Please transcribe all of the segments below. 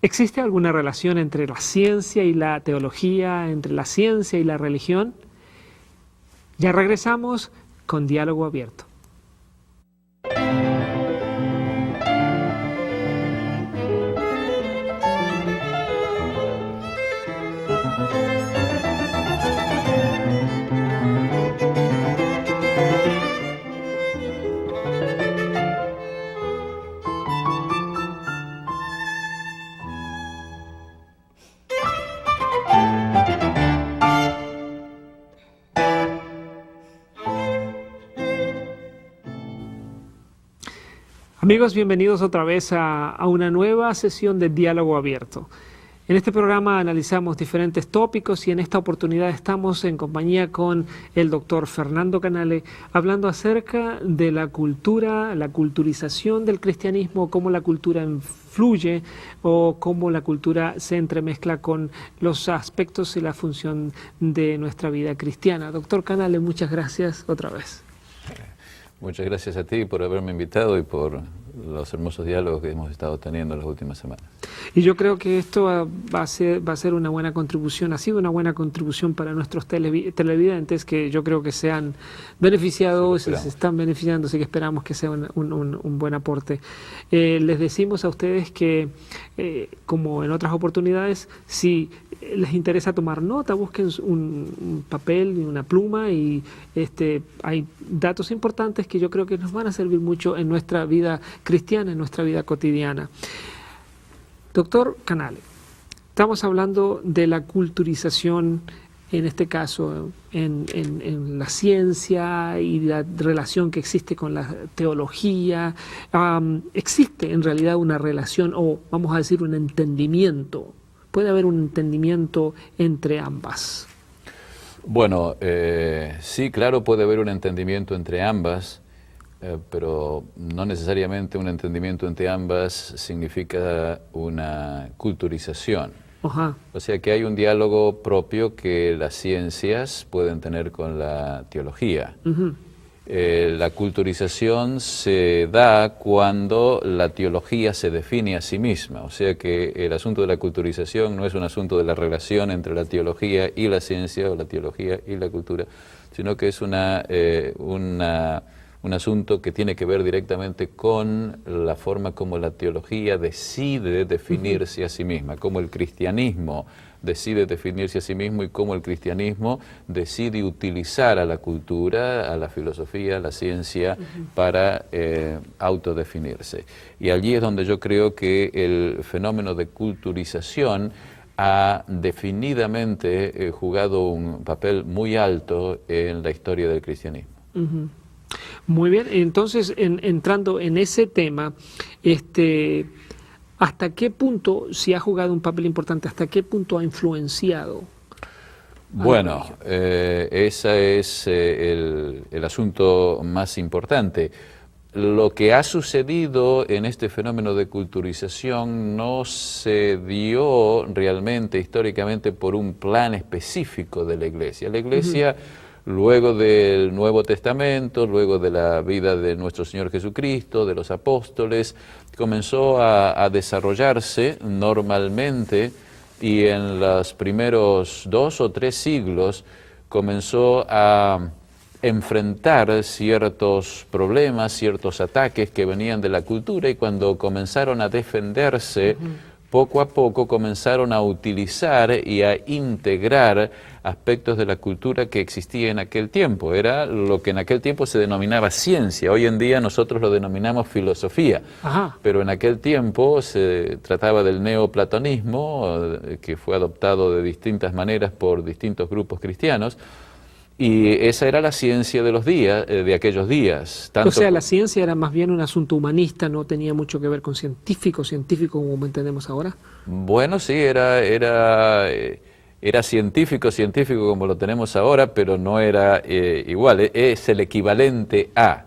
¿Existe alguna relación entre la ciencia y la teología, entre la ciencia y la religión? Ya regresamos con Diálogo Abierto. Amigos, bienvenidos otra vez a una nueva sesión de Diálogo Abierto. En este programa analizamos diferentes tópicos y en esta oportunidad estamos en compañía con el doctor Fernando Canale hablando acerca de la cultura, la culturización del cristianismo, cómo la cultura influye o cómo la cultura se entremezcla con los aspectos y la función de nuestra vida cristiana. Doctor Canale, muchas gracias otra vez. Muchas gracias a ti por haberme invitado y por los hermosos diálogos que hemos estado teniendo las últimas semanas. Y yo creo que esto va a ser una buena contribución, ha sido una buena contribución para nuestros televidentes, que yo creo que se han beneficiado, se están beneficiando, así que esperamos que sea un buen aporte. Les decimos a ustedes que, como en otras oportunidades, si les interesa tomar nota, busquen un papel y una pluma y hay datos importantes que yo creo que nos van a servir mucho en nuestra vida cristiana, en nuestra vida cotidiana. Doctor Canale, estamos hablando de la culturización, en este caso, en la ciencia y la relación que existe con la teología. ¿Existe en realidad una relación o, vamos a decir, un entendimiento? ¿Puede haber un entendimiento entre ambas? Bueno, sí, claro, puede haber un entendimiento entre ambas, pero no necesariamente un entendimiento entre ambas significa una culturización. Ajá. O sea que hay un diálogo propio que las ciencias pueden tener con la teología. Uh-huh. La culturización se da cuando la teología se define a sí misma, o sea que el asunto de la culturización no es un asunto de la relación entre la teología y la ciencia o la teología y la cultura, sino que es un asunto que tiene que ver directamente con la forma como la teología decide definirse a sí misma, como el cristianismo decide definirse a sí mismo y cómo el cristianismo decide utilizar a la cultura, a la filosofía, a la ciencia para autodefinirse. Y allí es donde yo creo que el fenómeno de culturización ha definidamente jugado un papel muy alto en la historia del cristianismo. Uh-huh. Muy bien, entonces entrando en ese tema, ¿hasta qué punto, si ha jugado un papel importante, hasta qué punto ha influenciado? Bueno, ese es el asunto más importante. Lo que ha sucedido en este fenómeno de culturización no se dio realmente históricamente por un plan específico de la Iglesia. La Iglesia, luego del Nuevo Testamento, luego de la vida de nuestro Señor Jesucristo, de los apóstoles, comenzó a desarrollarse normalmente y en los primeros 2 o 3 siglos comenzó a enfrentar ciertos problemas, ciertos ataques que venían de la cultura, y cuando comenzaron a defenderse, poco a poco comenzaron a utilizar y a integrar aspectos de la cultura que existía en aquel tiempo. Era lo que en aquel tiempo se denominaba ciencia. Hoy en día nosotros lo denominamos filosofía. Ajá. Pero en aquel tiempo se trataba del neoplatonismo, que fue adoptado de distintas maneras por distintos grupos cristianos. Y esa era la ciencia de los días, de aquellos días. O sea, la ciencia era más bien un asunto humanista, no tenía mucho que ver con científico como entendemos ahora. Bueno, sí, era científico como lo tenemos ahora, pero no era igual, es el equivalente a.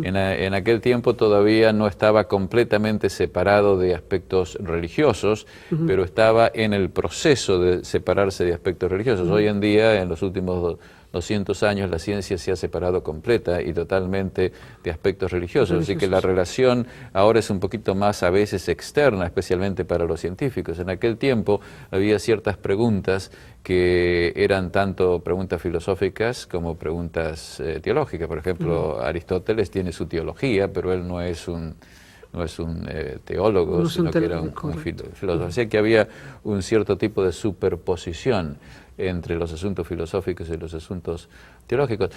En aquel tiempo todavía no estaba completamente separado de aspectos religiosos, pero estaba en el proceso de separarse de aspectos religiosos. Hoy en día, en los últimos 200 años la ciencia se ha separado completa y totalmente de aspectos religiosos, así que la relación ahora es un poquito más a veces externa, especialmente para los científicos. En aquel tiempo había ciertas preguntas que eran tanto preguntas filosóficas como preguntas teológicas. Por ejemplo, Aristóteles tiene su teología, pero él no es un teólogo, sino que era un filósofo. Así que había un cierto tipo de superposición entre los asuntos filosóficos y los asuntos teológicos.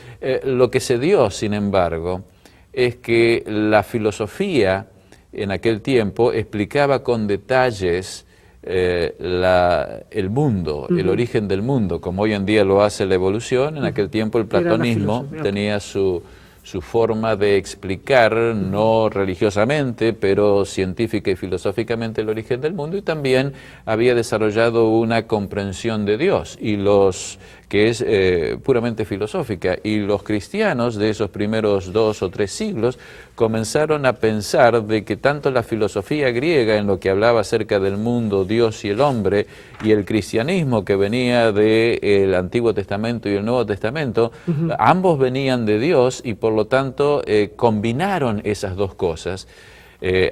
Lo que se dio, sin embargo, es que la filosofía en aquel tiempo explicaba con detalles el mundo, el origen del mundo, como hoy en día lo hace la evolución. En aquel tiempo el platonismo tenía su forma de explicar, no religiosamente, pero científica y filosóficamente, el origen del mundo, y también había desarrollado una comprensión de Dios, y que es puramente filosófica, y los cristianos de esos primeros 2 o 3 siglos comenzaron a pensar de que tanto la filosofía griega, en lo que hablaba acerca del mundo, Dios y el hombre, y el cristianismo que venía del Antiguo Testamento y el Nuevo Testamento, ambos venían de Dios, y por lo tanto combinaron esas dos cosas.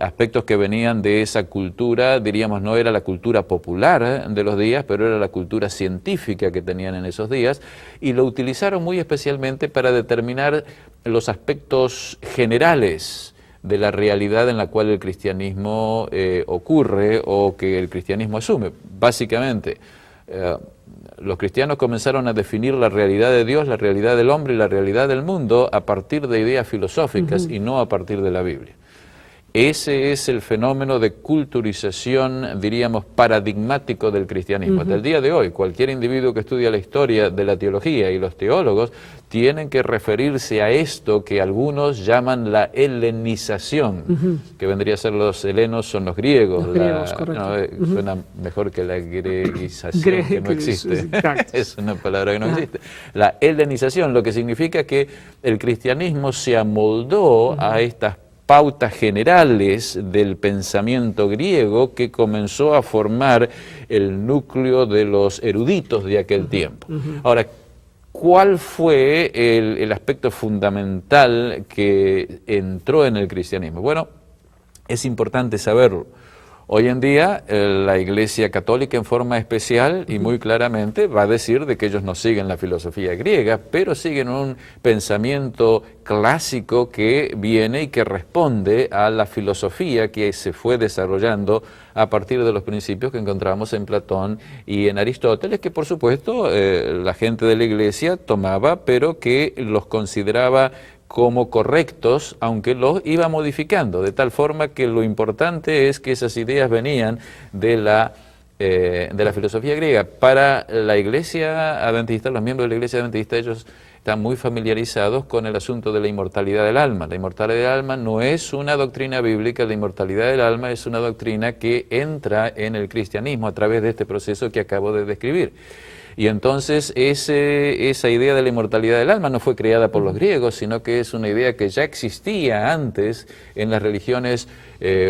Aspectos que venían de esa cultura, diríamos, no era la cultura popular de los días, pero era la cultura científica que tenían en esos días, y lo utilizaron muy especialmente para determinar los aspectos generales de la realidad en la cual el cristianismo ocurre o que el cristianismo asume. Básicamente, los cristianos comenzaron a definir la realidad de Dios, la realidad del hombre y la realidad del mundo a partir de ideas filosóficas y no a partir de la Biblia. Ese es el fenómeno de culturización, diríamos, paradigmático del cristianismo. Hasta el día de hoy, cualquier individuo que estudia la historia de la teología, y los teólogos tienen que referirse a esto que algunos llaman la helenización, que vendría a ser los helenos, son los griegos. Suena mejor que la greguización, que no existe. Es una palabra que no existe. La helenización, lo que significa que el cristianismo se amoldó a estas pautas generales del pensamiento griego que comenzó a formar el núcleo de los eruditos de aquel tiempo. Ahora, ¿cuál fue el aspecto fundamental que entró en el cristianismo? Bueno, es importante saberlo. Hoy en día la Iglesia Católica en forma especial y muy claramente va a decir de que ellos no siguen la filosofía griega, pero siguen un pensamiento clásico que viene y que responde a la filosofía que se fue desarrollando a partir de los principios que encontramos en Platón y en Aristóteles, que por supuesto la gente de la Iglesia tomaba, pero que los consideraba como correctos, aunque los iba modificando, de tal forma que lo importante es que esas ideas venían de la filosofía griega. Para la Iglesia Adventista, los miembros de la Iglesia Adventista, ellos están muy familiarizados con el asunto de la inmortalidad del alma. La inmortalidad del alma no es una doctrina bíblica, la inmortalidad del alma es una doctrina que entra en el cristianismo a través de este proceso que acabo de describir. Y entonces esa idea de la inmortalidad del alma no fue creada por los griegos, sino que es una idea que ya existía antes en las religiones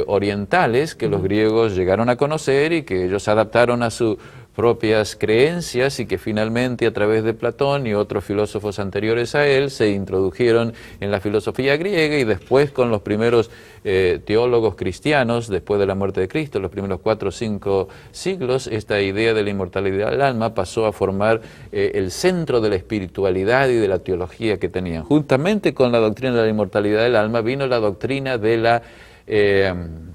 orientales, que los griegos llegaron a conocer y que ellos adaptaron a sus propias creencias, y que finalmente a través de Platón y otros filósofos anteriores a él se introdujeron en la filosofía griega, y después con los primeros teólogos cristianos, después de la muerte de Cristo, los primeros 4 o 5 siglos, esta idea de la inmortalidad del alma pasó a formar el centro de la espiritualidad y de la teología que tenían. Juntamente con la doctrina de la inmortalidad del alma vino la doctrina de la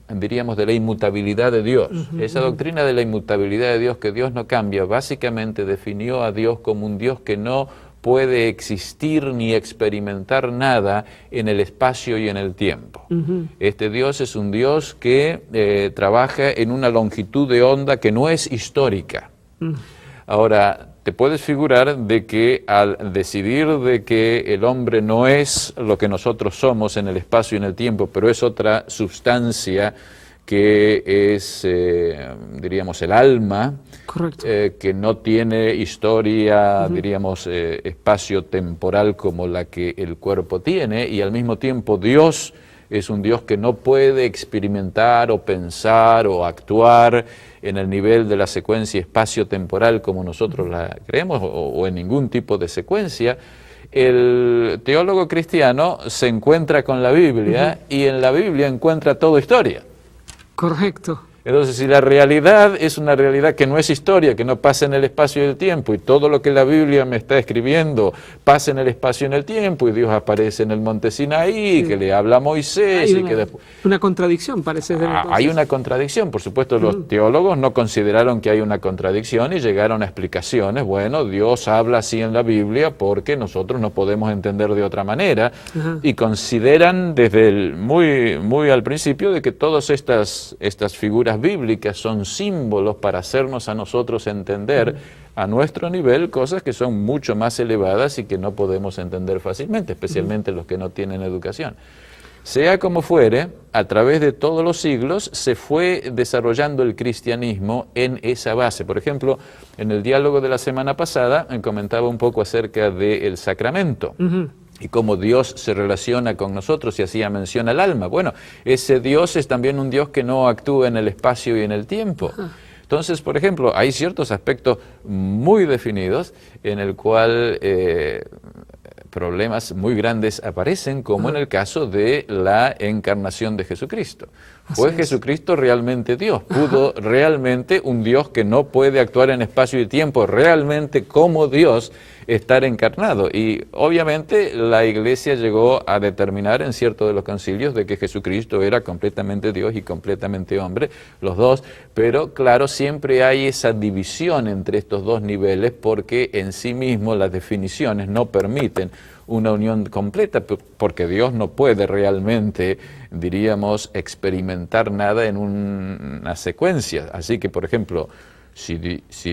diríamos de la inmutabilidad de Dios. Esa doctrina de la inmutabilidad de Dios, que Dios no cambia, básicamente definió a Dios como un Dios que no puede existir ni experimentar nada en el espacio y en el tiempo. Este Dios es un Dios que trabaja en una longitud de onda que no es histórica. Ahora, te puedes figurar de que al decidir de que el hombre no es lo que nosotros somos en el espacio y en el tiempo, pero es otra sustancia que es, diríamos, el alma, que no tiene historia, diríamos, espacio temporal como la que el cuerpo tiene, y al mismo tiempo Dios es un Dios que no puede experimentar o pensar o actuar en el nivel de la secuencia espacio-temporal como nosotros la creemos, o en ningún tipo de secuencia. El teólogo cristiano se encuentra con la Biblia y en la Biblia encuentra toda historia. Correcto. Entonces, si la realidad es una realidad que no es historia, que no pasa en el espacio y el tiempo, y todo lo que la Biblia me está escribiendo pasa en el espacio y en el tiempo, y Dios aparece en el monte Sinaí, sí, que le habla a Moisés, hay y que después... una contradicción, parece. Hay una contradicción, por supuesto, los teólogos no consideraron que hay una contradicción y llegaron a explicaciones. Bueno, Dios habla así en la Biblia porque nosotros no podemos entender de otra manera, y consideran desde muy al principio de que todas estas figuras bíblicas son símbolos para hacernos a nosotros entender a nuestro nivel cosas que son mucho más elevadas y que no podemos entender fácilmente, especialmente los que no tienen educación. Sea como fuere, a través de todos los siglos se fue desarrollando el cristianismo en esa base. Por ejemplo, en el diálogo de la semana pasada comentaba un poco acerca del sacramento. Y cómo Dios se relaciona con nosotros, y hacía mención al alma. Bueno, ese Dios es también un Dios que no actúa en el espacio y en el tiempo. Entonces, por ejemplo, hay ciertos aspectos muy definidos en el cual problemas muy grandes aparecen, como en el caso de la encarnación de Jesucristo. ¿Fue Jesucristo realmente Dios? ¿Pudo realmente un Dios que no puede actuar en espacio y tiempo, realmente como Dios, estar encarnado? Y obviamente la Iglesia llegó a determinar en ciertos de los concilios de que Jesucristo era completamente Dios y completamente hombre, los dos, pero claro, siempre hay esa división entre estos dos niveles porque en sí mismo las definiciones no permiten una unión completa, porque Dios no puede realmente, diríamos, experimentar nada en una secuencia. Así que, por ejemplo, si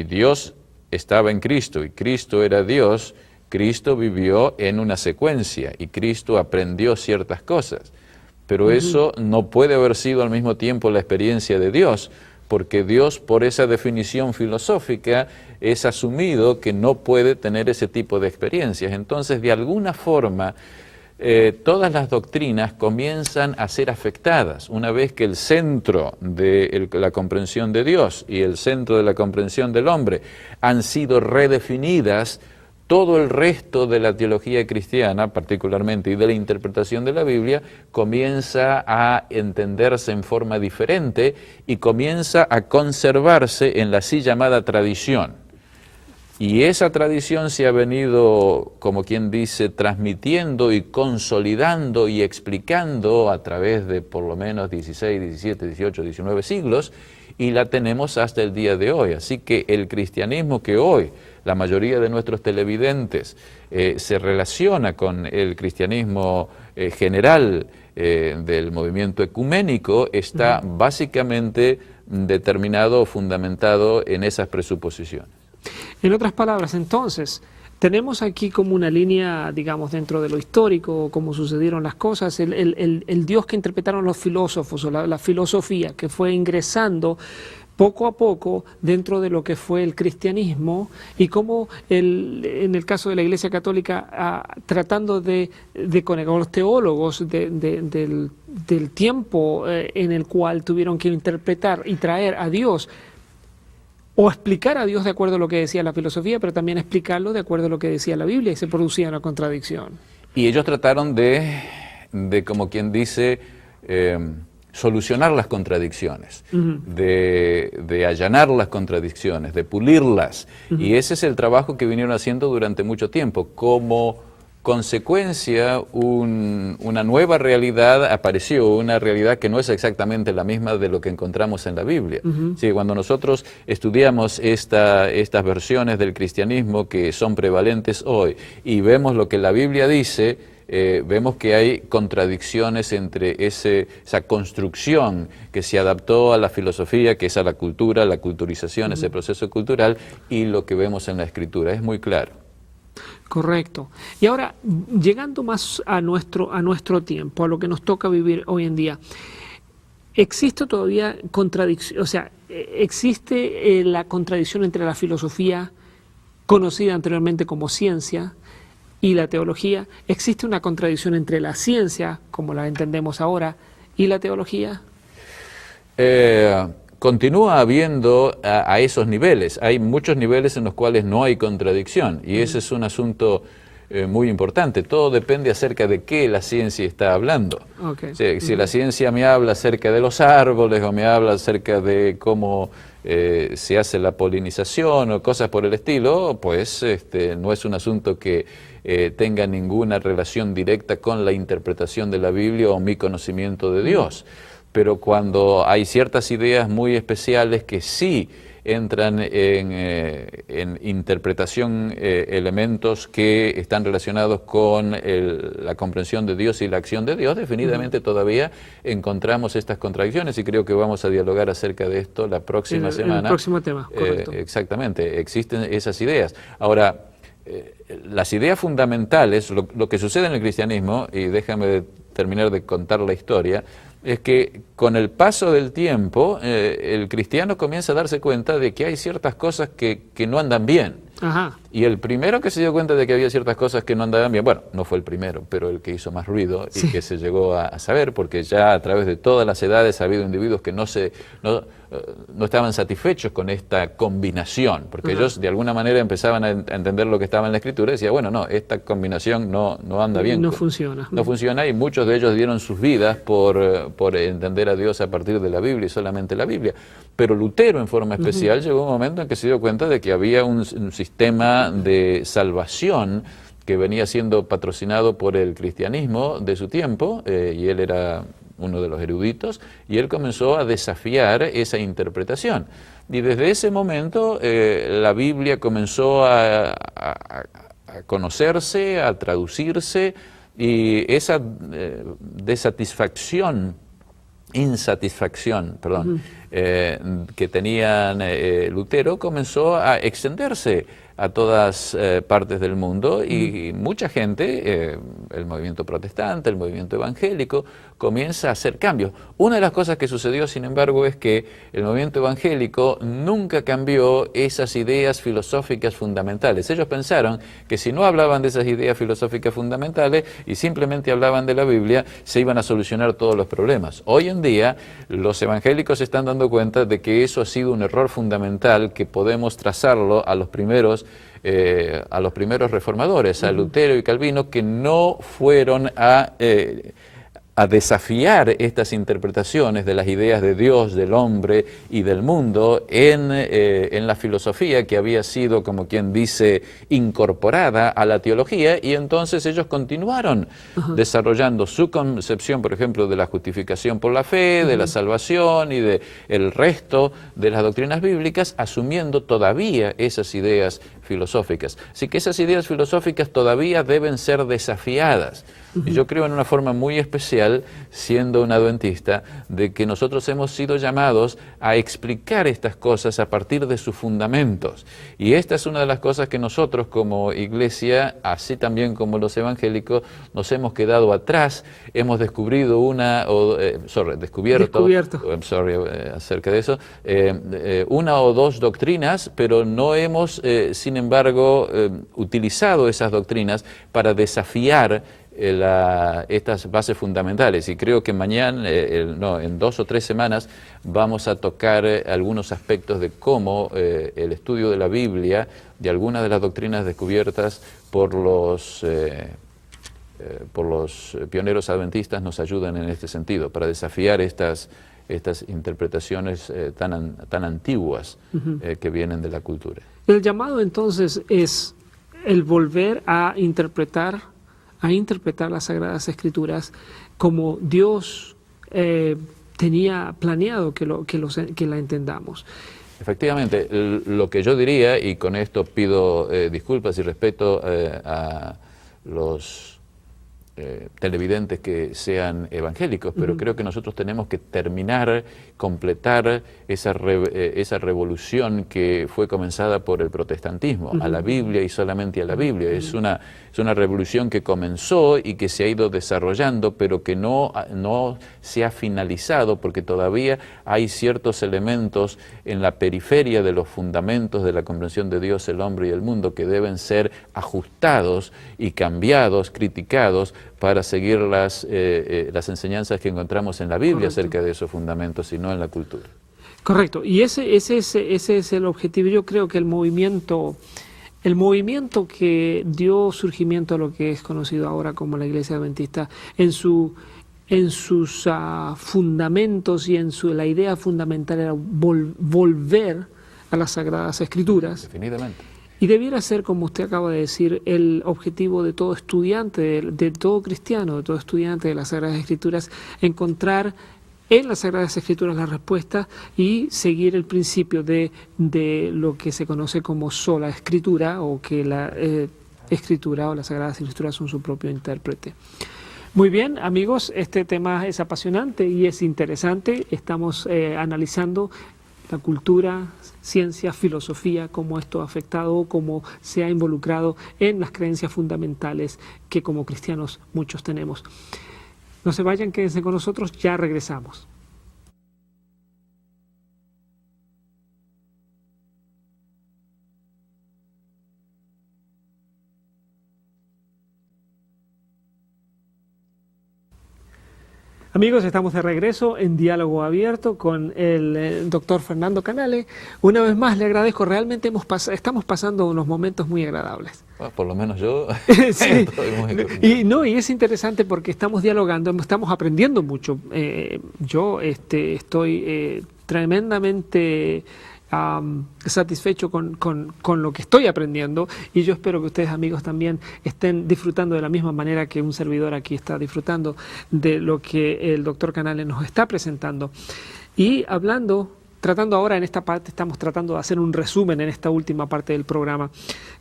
Dios estaba en Cristo y Cristo era Dios, Cristo vivió en una secuencia y Cristo aprendió ciertas cosas. Pero eso no puede haber sido al mismo tiempo la experiencia de Dios, porque Dios, por esa definición filosófica, es asumido que no puede tener ese tipo de experiencias. Entonces, de alguna forma, todas las doctrinas comienzan a ser afectadas. Una vez que el centro de la comprensión de Dios y el centro de la comprensión del hombre han sido redefinidas, todo el resto de la teología cristiana, particularmente, y de la interpretación de la Biblia, comienza a entenderse en forma diferente y comienza a conservarse en la así llamada tradición. Y esa tradición se ha venido, como quien dice, transmitiendo y consolidando y explicando a través de por lo menos 16, 17, 18, 19 siglos, y la tenemos hasta el día de hoy. Así que el cristianismo que hoy la mayoría de nuestros televidentes se relaciona con el cristianismo general del movimiento ecuménico, está básicamente determinado o fundamentado en esas presuposiciones. En otras palabras, entonces, tenemos aquí como una línea, digamos, dentro de lo histórico, cómo sucedieron las cosas, el Dios que interpretaron los filósofos, o la filosofía que fue ingresando poco a poco dentro de lo que fue el cristianismo, y cómo en el caso de la Iglesia Católica, tratando de con los teólogos del tiempo en el cual tuvieron que interpretar y traer a Dios, o explicar a Dios de acuerdo a lo que decía la filosofía, pero también explicarlo de acuerdo a lo que decía la Biblia, y se producía una contradicción. Y ellos trataron de como quien dice, solucionar las contradicciones, de allanar las contradicciones, de pulirlas. Y ese es el trabajo que vinieron haciendo durante mucho tiempo. Como consecuencia, una nueva realidad apareció, una realidad que no es exactamente la misma de lo que encontramos en la Biblia. Sí, cuando nosotros estudiamos estas versiones del cristianismo que son prevalentes hoy y vemos lo que la Biblia dice, vemos que hay contradicciones entre esa construcción que se adaptó a la filosofía, que es a la cultura, la culturización, ese proceso cultural, y lo que vemos en la Escritura. Es muy claro. Correcto. Y ahora, llegando más a nuestro tiempo, a lo que nos toca vivir hoy en día, ¿existe todavía contradicción? O sea, ¿existe la contradicción entre la filosofía, conocida anteriormente como ciencia, y la teología? ¿Existe una contradicción entre la ciencia, como la entendemos ahora, y la teología? continúa habiendo a esos niveles. Hay muchos niveles en los cuales no hay contradicción, y ese es un asunto muy importante. Todo depende acerca de qué la ciencia está hablando. Okay. Si la ciencia me habla acerca de los árboles o me habla acerca de cómo se hace la polinización o cosas por el estilo, pues no es un asunto que tenga ninguna relación directa con la interpretación de la Biblia o mi conocimiento de Dios. Pero cuando hay ciertas ideas muy especiales que sí entran en interpretación elementos que están relacionados con la comprensión de Dios y la acción de Dios, definitivamente todavía encontramos estas contradicciones, y creo que vamos a dialogar acerca de esto la próxima semana. El próximo tema, correcto. Exactamente, existen esas ideas. Ahora, las ideas fundamentales, lo que sucede en el cristianismo, y déjame terminar de contar la historia, es que con el paso del tiempo el cristiano comienza a darse cuenta de que hay ciertas cosas que no andan bien. Ajá. Y el primero que se dio cuenta de que había ciertas cosas que no andaban bien, bueno, no fue el primero, pero el que hizo más ruido y que se llegó a saber, porque ya a través de todas las edades ha habido individuos que no estaban satisfechos con esta combinación, porque ellos de alguna manera empezaban a entender lo que estaba en la Escritura y decían, bueno, no, esta combinación no anda bien. No funciona. No funciona, y muchos de ellos dieron sus vidas por entender a Dios a partir de la Biblia y solamente la Biblia. Pero Lutero, en forma especial, llegó un momento en que se dio cuenta de que había un sistema de salvación que venía siendo patrocinado por el cristianismo de su tiempo, y él era uno de los eruditos, y él comenzó a desafiar esa interpretación. Y desde ese momento la Biblia comenzó a conocerse, a traducirse, y esa insatisfacción, que tenían Lutero comenzó a extenderse a todas partes del mundo, y mucha gente, el movimiento protestante, el movimiento evangélico, comienza a hacer cambios. Una de las cosas que sucedió, sin embargo, es que el movimiento evangélico nunca cambió esas ideas filosóficas fundamentales. Ellos pensaron que si no hablaban de esas ideas filosóficas fundamentales y simplemente hablaban de la Biblia, se iban a solucionar todos los problemas. Hoy en día, los evangélicos se están dando cuenta de que eso ha sido un error fundamental, que podemos trazarlo a los primeros reformadores, a Lutero y Calvino, que no fueron a desafiar estas interpretaciones de las ideas de Dios, del hombre y del mundo en la filosofía que había sido, como quien dice, incorporada a la teología, y entonces ellos continuaron desarrollando su concepción, por ejemplo, de la justificación por la fe, de la salvación y de el resto de las doctrinas bíblicas, asumiendo todavía esas ideas filosóficas. Así que esas ideas filosóficas todavía deben ser desafiadas. Y yo creo en una forma muy especial, siendo un adventista, de que nosotros hemos sido llamados a explicar estas cosas a partir de sus fundamentos. Y esta es una de las cosas que nosotros como iglesia, así también como los evangélicos, nos hemos quedado atrás. Hemos descubierto acerca de eso, una o dos doctrinas, pero no hemos, sin embargo, utilizado esas doctrinas para desafiar estas bases fundamentales. Y creo que mañana, en 2 o 3 semanas, vamos a tocar algunos aspectos de cómo el estudio de la Biblia, de algunas de las doctrinas descubiertas por los pioneros adventistas, nos ayudan en este sentido, para desafiar estas interpretaciones tan antiguas que vienen de la cultura. El llamado entonces es el volver a interpretar las Sagradas Escrituras como Dios tenía planeado que la entendamos. Efectivamente, lo que yo diría, y con esto pido disculpas y respeto a los televidentes que sean evangélicos, pero creo que nosotros tenemos que completar esa revolución que fue comenzada por el protestantismo, a la Biblia y solamente a la Biblia. Es una revolución que comenzó y que se ha ido desarrollando, pero que no se ha finalizado, porque todavía hay ciertos elementos en la periferia de los fundamentos de la comprensión de Dios, el hombre y el mundo, que deben ser ajustados y cambiados, criticados, para seguir las enseñanzas que encontramos en la Biblia acerca de esos fundamentos y no en la cultura. Correcto, y ese es el objetivo. Yo creo que el movimiento que dio surgimiento a lo que es conocido ahora como la Iglesia Adventista, en sus fundamentos y la idea fundamental era volver a las Sagradas Escrituras. Definitivamente. Y debiera ser, como usted acaba de decir, el objetivo de todo estudiante, de todo cristiano, de todo estudiante de las Sagradas Escrituras, encontrar en las Sagradas Escrituras la respuesta y seguir el principio de lo que se conoce como sola escritura, o que la escritura o las Sagradas Escrituras son su propio intérprete. Muy bien, amigos, este tema es apasionante y es interesante. Estamos analizando la cultura, ciencia, filosofía, cómo esto ha afectado, cómo se ha involucrado en las creencias fundamentales que como cristianos muchos tenemos. No se vayan, quédense con nosotros, ya regresamos. Amigos, estamos de regreso en Diálogo Abierto con el doctor Fernando Canale. Una vez más le agradezco, realmente estamos pasando unos momentos muy agradables. Bueno, por lo menos yo sí. estoy muy Y es interesante porque estamos dialogando, estamos aprendiendo mucho. Yo estoy tremendamente satisfecho con lo que estoy aprendiendo, y yo espero que ustedes, amigos, también estén disfrutando de la misma manera que un servidor aquí está disfrutando de lo que el doctor Canale nos está presentando. Y tratando ahora en esta parte, estamos tratando de hacer un resumen en esta última parte del programa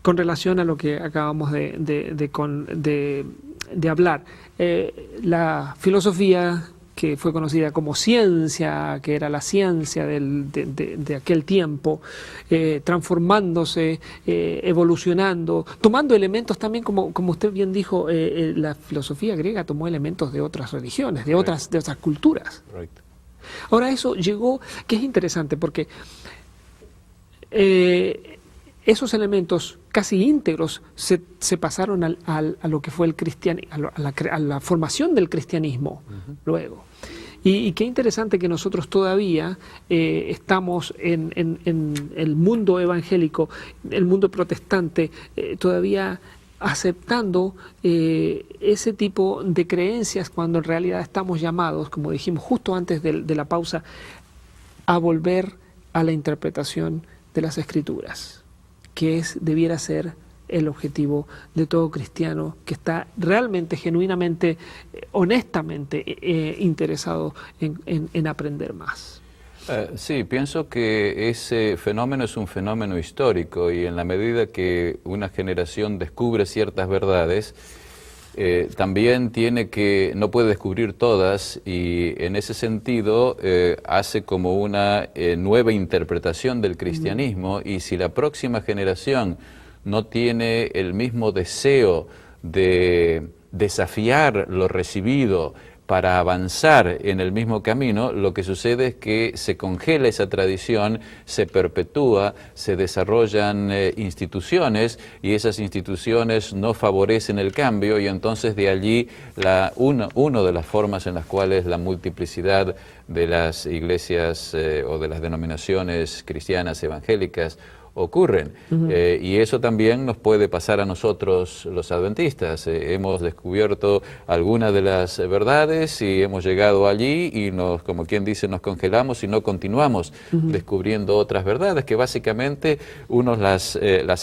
con relación a lo que acabamos de hablar. La filosofía, que fue conocida como ciencia, que era la ciencia de aquel tiempo, transformándose, evolucionando, tomando elementos también, como usted bien dijo, la filosofía griega tomó elementos de otras religiones, de otras culturas. Correcto. Ahora eso llegó, que es interesante, porque esos elementos casi íntegros se pasaron a lo que fue el cristianismo, a la formación del cristianismo luego. Y qué interesante que nosotros todavía estamos en el mundo evangélico, el mundo protestante, todavía aceptando ese tipo de creencias, cuando en realidad estamos llamados, como dijimos justo antes de la pausa, a volver a la interpretación de las Escrituras, que debiera ser el objetivo de todo cristiano que está realmente, genuinamente, honestamente interesado en aprender más. Sí, pienso que ese fenómeno es un fenómeno histórico, y en la medida que una generación descubre ciertas verdades, también no puede descubrir todas, y en ese sentido hace como una nueva interpretación del cristianismo. Y si la próxima generación no tiene el mismo deseo de desafiar lo recibido para avanzar en el mismo camino, lo que sucede es que se congela esa tradición, se perpetúa, se desarrollan instituciones, y esas instituciones no favorecen el cambio, y entonces de allí una de las formas en las cuales la multiplicidad de las iglesias o de las denominaciones cristianas evangélicas ocurren. Y eso también nos puede pasar a nosotros los adventistas. Hemos descubierto algunas de las verdades y hemos llegado allí y como quien dice, nos congelamos y no continuamos descubriendo otras verdades, que básicamente uno las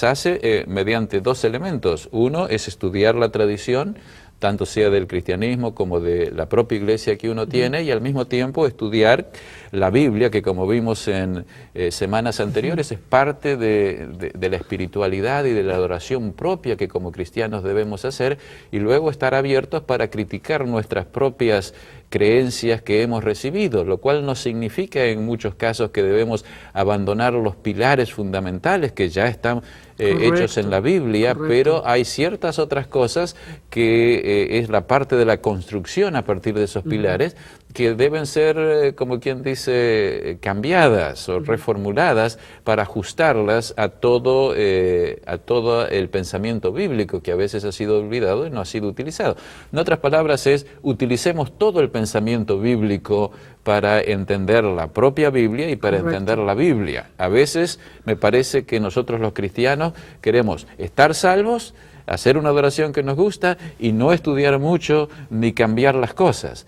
hace mediante dos elementos. Uno es estudiar la tradición, tanto sea del cristianismo como de la propia iglesia que uno tiene, y al mismo tiempo estudiar la Biblia, que como vimos en semanas anteriores es parte de la espiritualidad y de la adoración propia que como cristianos debemos hacer, y luego estar abiertos para criticar nuestras propias creencias que hemos recibido, lo cual no significa en muchos casos que debemos abandonar los pilares fundamentales que ya están hechos en la Biblia, pero hay ciertas otras cosas que es la parte de la construcción a partir de esos pilares, que deben ser, como quien dice, cambiadas o reformuladas para ajustarlas a todo el pensamiento bíblico que a veces ha sido olvidado y no ha sido utilizado. En otras palabras utilicemos todo el pensamiento bíblico para entender la propia Biblia y para entender la Biblia. A veces me parece que nosotros los cristianos queremos estar salvos, hacer una adoración que nos gusta y no estudiar mucho ni cambiar las cosas.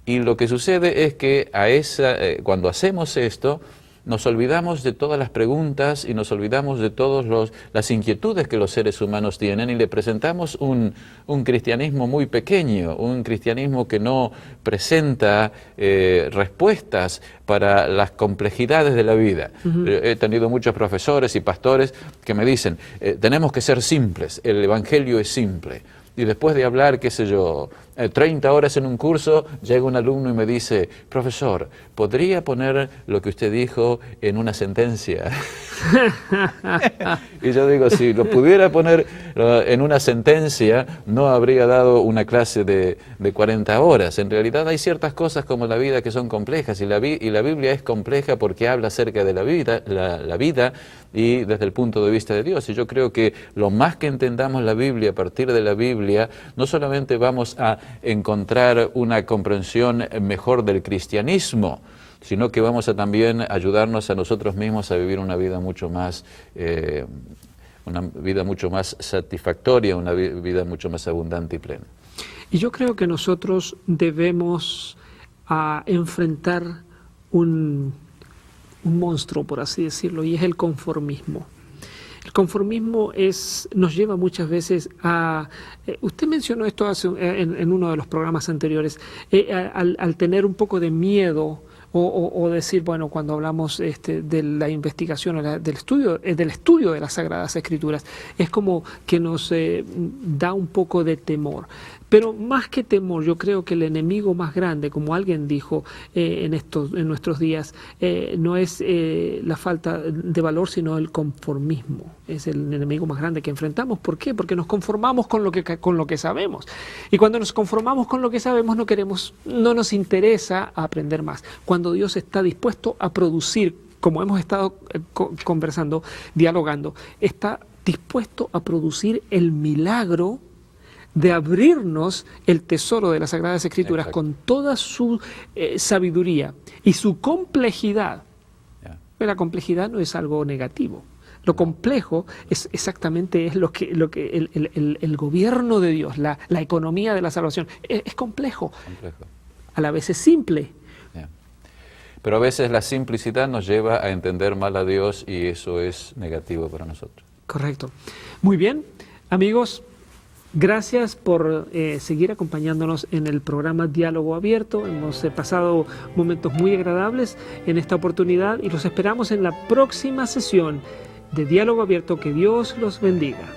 Y lo que sucede es que cuando hacemos esto, nos olvidamos de todas las preguntas y nos olvidamos de todas las inquietudes que los seres humanos tienen y le presentamos un cristianismo muy pequeño, un cristianismo que no presenta respuestas para las complejidades de la vida. He tenido muchos profesores y pastores que me dicen, tenemos que ser simples, el Evangelio es simple. Y después de hablar, qué sé yo, 30 horas en un curso, llega un alumno y me dice, profesor, ¿podría poner lo que usted dijo en una sentencia? Y yo digo, si lo pudiera poner en una sentencia, no habría dado una clase de 40 horas. En realidad hay ciertas cosas como la vida que son complejas, y la Biblia es compleja porque habla acerca de la vida y desde el punto de vista de Dios. Y yo creo que lo más que entendamos la Biblia a partir de la Biblia, no solamente vamos a encontrar una comprensión mejor del cristianismo, sino que vamos a también ayudarnos a nosotros mismos a vivir una vida mucho más satisfactoria, una vida mucho más abundante y plena. Y yo creo que nosotros debemos enfrentar un monstruo, por así decirlo, y es el conformismo. El conformismo nos lleva muchas veces a... usted mencionó esto en uno de los programas anteriores, al tener un poco de miedo o decir, bueno, cuando hablamos de la investigación, del estudio de las Sagradas Escrituras, es como que nos da un poco de temor. Pero más que temor, yo creo que el enemigo más grande, como alguien dijo en nuestros días, no es la falta de valor, sino el conformismo. Es el enemigo más grande que enfrentamos. ¿Por qué? Porque nos conformamos con lo que sabemos. Y cuando nos conformamos con lo que sabemos, no nos interesa aprender más. Cuando Dios está dispuesto a producir, como hemos estado conversando, dialogando, está dispuesto a producir el milagro de abrirnos el tesoro de las Sagradas Escrituras. Exacto. Con toda su sabiduría y su complejidad. Yeah. La complejidad no es algo negativo. Lo complejo es exactamente lo que el gobierno de Dios, la economía de la salvación, es complejo. A la vez es simple. Yeah. Pero a veces la simplicidad nos lleva a entender mal a Dios y eso es negativo para nosotros. Correcto. Muy bien, amigos. Gracias por seguir acompañándonos en el programa Diálogo Abierto. Hemos pasado momentos muy agradables en esta oportunidad y los esperamos en la próxima sesión de Diálogo Abierto. Que Dios los bendiga.